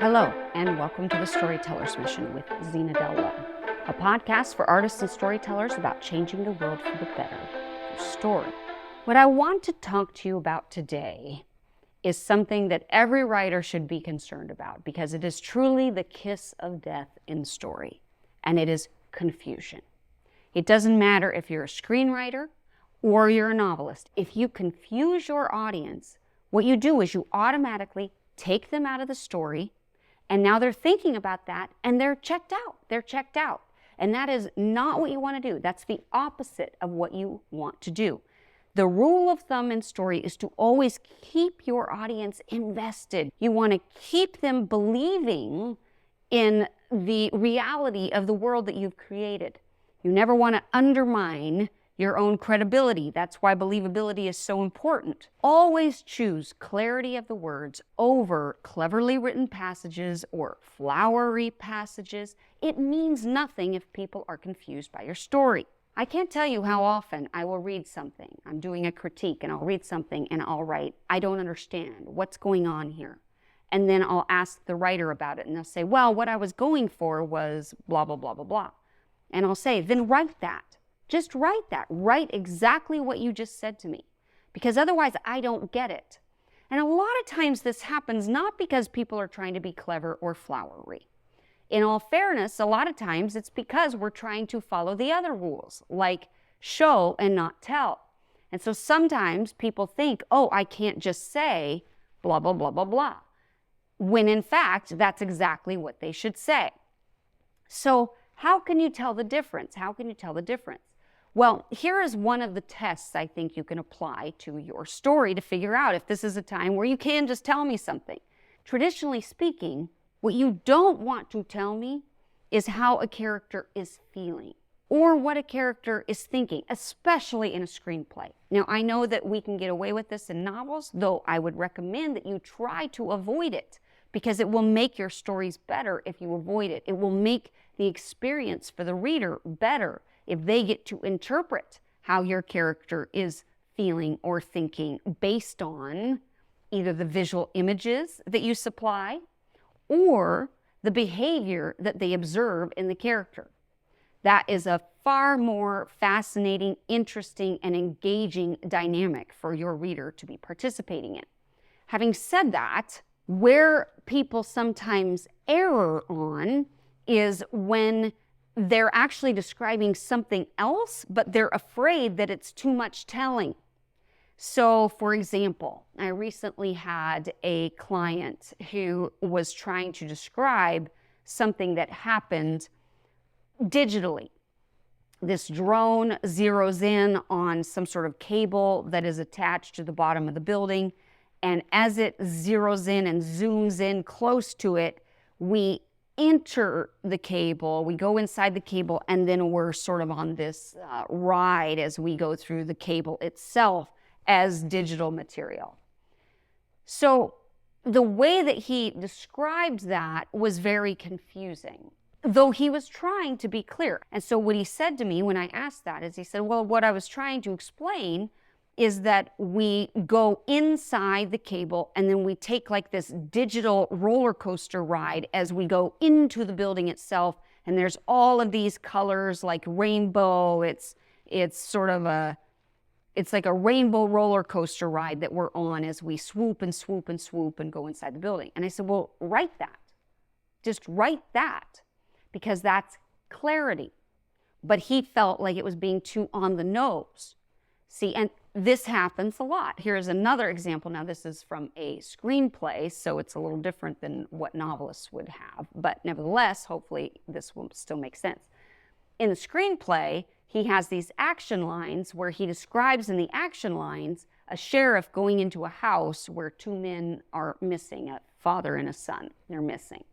Hello, and welcome to the Storyteller's Mission with Zena, a podcast for artists and storytellers about changing the world for the better through story. What I want to talk to you about today is something that every writer should be concerned about because it is truly the kiss of death in story, and it is confusion. It doesn't matter if you're a screenwriter or you're a novelist. If you confuse your audience, what you do is you automatically take them out of the story, and now they're thinking about that and they're checked out. They're checked out. And that is not what you want to do. That's the opposite of what you want to do. The rule of thumb in story is to always keep your audience invested. You want to keep them believing in the reality of the world that you've created. You never want to undermine your own credibility. That's why believability is so important. Always choose clarity of the words over cleverly written passages or flowery passages. It means nothing if people are confused by your story. I can't tell you how often I will read something. I'm doing a critique and I'll read something and I'll write, I don't understand. What's going on here? And then I'll ask the writer about it and they'll say, well, what I was going for was blah, blah, blah, blah, blah. And I'll say, then write that. Just write that. Write exactly what you just said to me, because otherwise I don't get it. And a lot of times this happens not because people are trying to be clever or flowery. In all fairness, a lot of times it's because we're trying to follow the other rules, like show and not tell. And so sometimes people think, oh, I can't just say blah, blah, blah, blah, blah, when in fact, that's exactly what they should say. So how can you tell the difference? How can you tell the difference? Well, here is one of the tests I think you can apply to your story to figure out if this is a time where you can just tell me something. Traditionally speaking, what you don't want to tell me is how a character is feeling or what a character is thinking, especially in a screenplay. Now, I know that we can get away with this in novels, though I would recommend that you try to avoid it because it will make your stories better if you avoid it. It will make the experience for the reader better if they get to interpret how your character is feeling or thinking based on either the visual images that you supply or the behavior that they observe in the character. That is a far more fascinating, interesting, and engaging dynamic for your reader to be participating in. Having said that, where people sometimes err on is when they're actually describing something else, but they're afraid that it's too much telling. So, for example, I recently had a client who was trying to describe something that happened digitally. This drone zeroes in on some sort of cable that is attached to the bottom of the building, and as it zeroes in and zooms in close to it, we enter the cable, we go inside the cable, and then we're sort of on this ride as we go through the cable itself as digital material. So the way that he described that was very confusing, though he was trying to be clear. And so what he said to me when I asked that is he said, well, what I was trying to explain is that we go inside the cable and then we take like this digital roller coaster ride as we go into the building itself. And there's all of these colors like rainbow. It's like a rainbow roller coaster ride that we're on as we swoop and swoop and swoop and go inside the building. And I said, well, write that. Just write that because that's clarity. But he felt like it was being too on the nose. See, and this happens a lot. Here's another example. Now, this is from a screenplay, so it's a little different than what novelists would have. But nevertheless, hopefully this will still make sense. In the screenplay, he has these action lines where he describes in the action lines a sheriff going into a house where two men are missing, a father and a son. They're missing.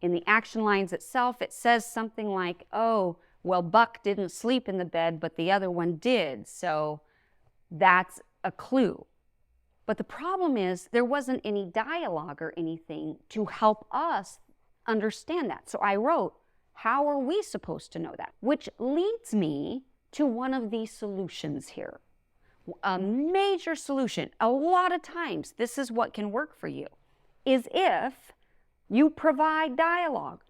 In the action lines itself, it says something like, oh, well, Buck didn't sleep in the bed, but the other one did, so that's a clue. But the problem is there wasn't any dialogue or anything to help us understand that. So I wrote, how are we supposed to know that? Which leads me to one of these solutions here. A major solution, a lot of times, this is what can work for you, is if You provide dialogue.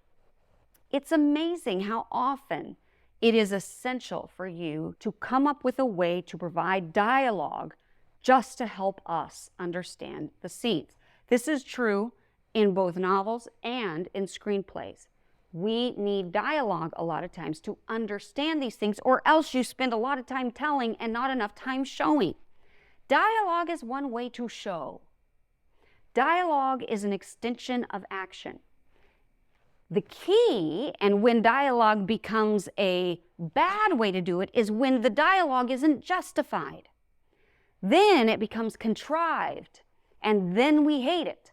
It's amazing how often it is essential for you to come up with a way to provide dialogue just to help us understand the scenes. This is true in both novels and in screenplays. We need dialogue a lot of times to understand these things, or else you spend a lot of time telling and not enough time showing. Dialogue is one way to show. Dialogue is an extension of action. The key, and when dialogue becomes a bad way to do it, is when the dialogue isn't justified. Then it becomes contrived, and then we hate it.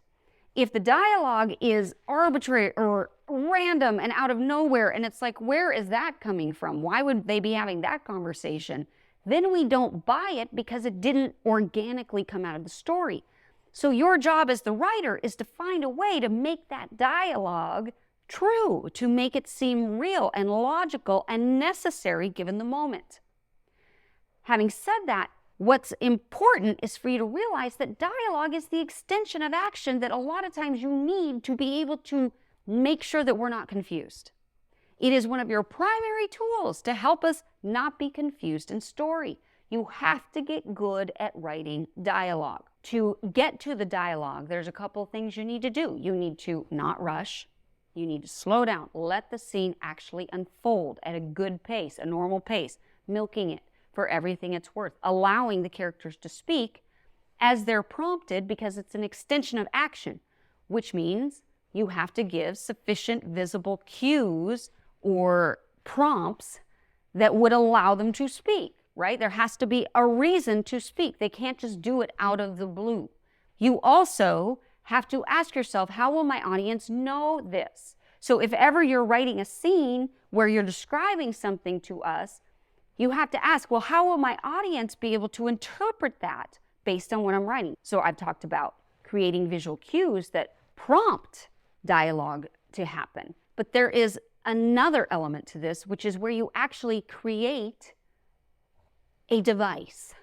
If the dialogue is arbitrary or random and out of nowhere, and it's like, where is that coming from? Why would they be having that conversation? Then we don't buy it because it didn't organically come out of the story. So your job as the writer is to find a way to make that dialogue true, to make it seem real and logical and necessary given the moment. Having said that, what's important is for you to realize that dialogue is the extension of action that a lot of times you need to be able to make sure that we're not confused. It is one of your primary tools to help us not be confused in story. You have to get good at writing dialogue. To get to the dialogue, there's a couple of things you need to do. You need to not rush. You need to slow down. Let the scene actually unfold at a good pace, a normal pace, milking it for everything it's worth, allowing the characters to speak as they're prompted because it's an extension of action, which means you have to give sufficient visible cues or prompts that would allow them to speak, right? There has to be a reason to speak. They can't just do it out of the blue. You also have to ask yourself, how will my audience know this? So if ever you're writing a scene where you're describing something to us, you have to ask, well, how will my audience be able to interpret that based on what I'm writing? So I've talked about creating visual cues that prompt dialogue to happen. But there is another element to this, which is where you actually create a device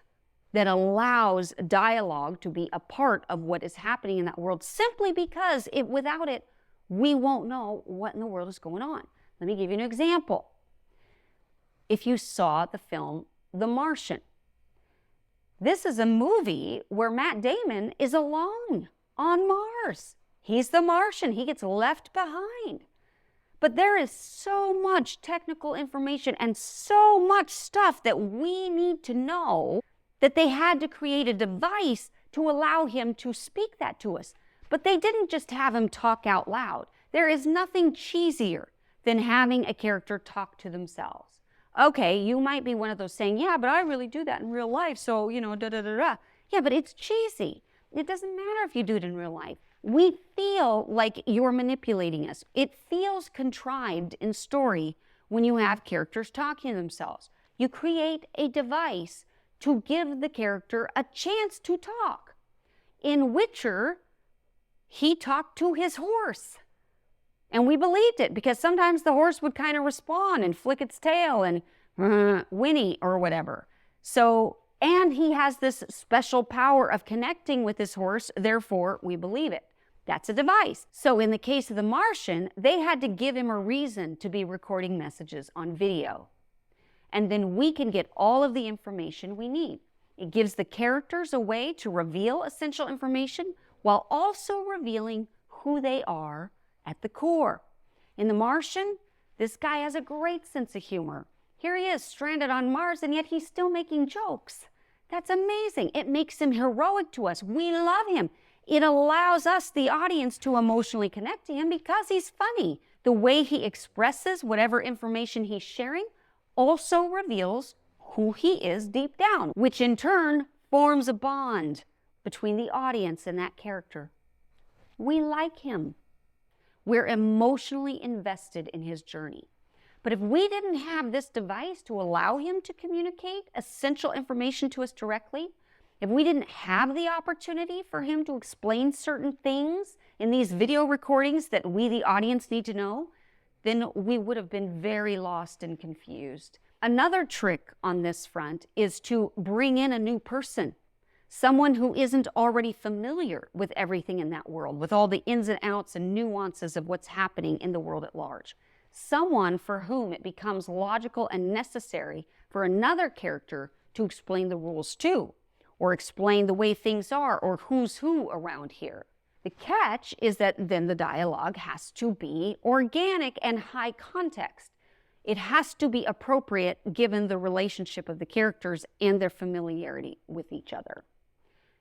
that allows dialogue to be a part of what is happening in that world, simply because without it, we won't know what in the world is going on. Let me give you an example. If you saw the film The Martian, this is a movie where Matt Damon is alone on Mars. He's the Martian. He gets left behind. But there is so much technical information and so much stuff that we need to know that they had to create a device to allow him to speak that to us. But they didn't just have him talk out loud. There is nothing cheesier than having a character talk to themselves. Okay, you might be one of those saying, yeah, but I really do that in real life, so, da-da-da-da. Yeah, but it's cheesy. It doesn't matter if you do it in real life. We feel like you're manipulating us. It feels contrived in story when you have characters talking to themselves. You create a device to give the character a chance to talk. In Witcher, he talked to his horse. And we believed it because sometimes the horse would kind of respond and flick its tail and whinny or whatever. And he has this special power of connecting with his horse, therefore we believe it. That's a device. So in the case of The Martian, they had to give him a reason to be recording messages on video. And then we can get all of the information we need. It gives the characters a way to reveal essential information while also revealing who they are at the core. In The Martian, this guy has a great sense of humor. Here he is, stranded on Mars, and yet he's still making jokes. That's amazing. It makes him heroic to us. We love him. It allows us, the audience, to emotionally connect to him because he's funny. The way he expresses whatever information he's sharing also reveals who he is deep down, which in turn forms a bond between the audience and that character. We like him. We're emotionally invested in his journey. But if we didn't have this device to allow him to communicate essential information to us directly, if we didn't have the opportunity for him to explain certain things in these video recordings that we, the audience, need to know, then we would have been very lost and confused. Another trick on this front is to bring in a new person. someone who isn't already familiar with everything in that world, with all the ins and outs and nuances of what's happening in the world at large. Someone for whom it becomes logical and necessary for another character to explain the rules to, or explain the way things are, or who's who around here. The catch is that then the dialogue has to be organic and high context. It has to be appropriate given the relationship of the characters and their familiarity with each other.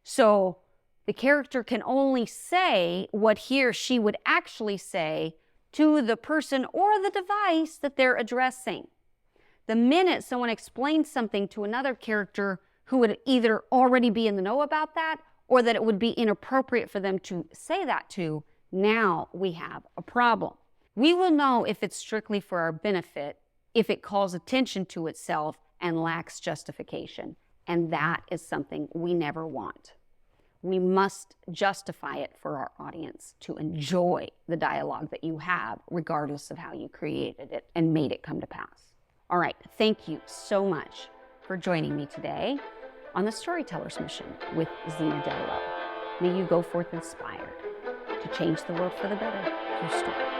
So the character can only say what he or she would actually say to the person or the device that they're addressing. The minute someone explains something to another character who would either already be in the know about that or that it would be inappropriate for them to say that to, now we have a problem. We will know if it's strictly for our benefit if it calls attention to itself and lacks justification. And that is something we never want. We must justify it for our audience to enjoy the dialogue that you have, regardless of how you created it and made it come to pass. All right, thank you so much for joining me today on the Storyteller's Mission with Zena Dello. May you go forth inspired to change the world for the better through story.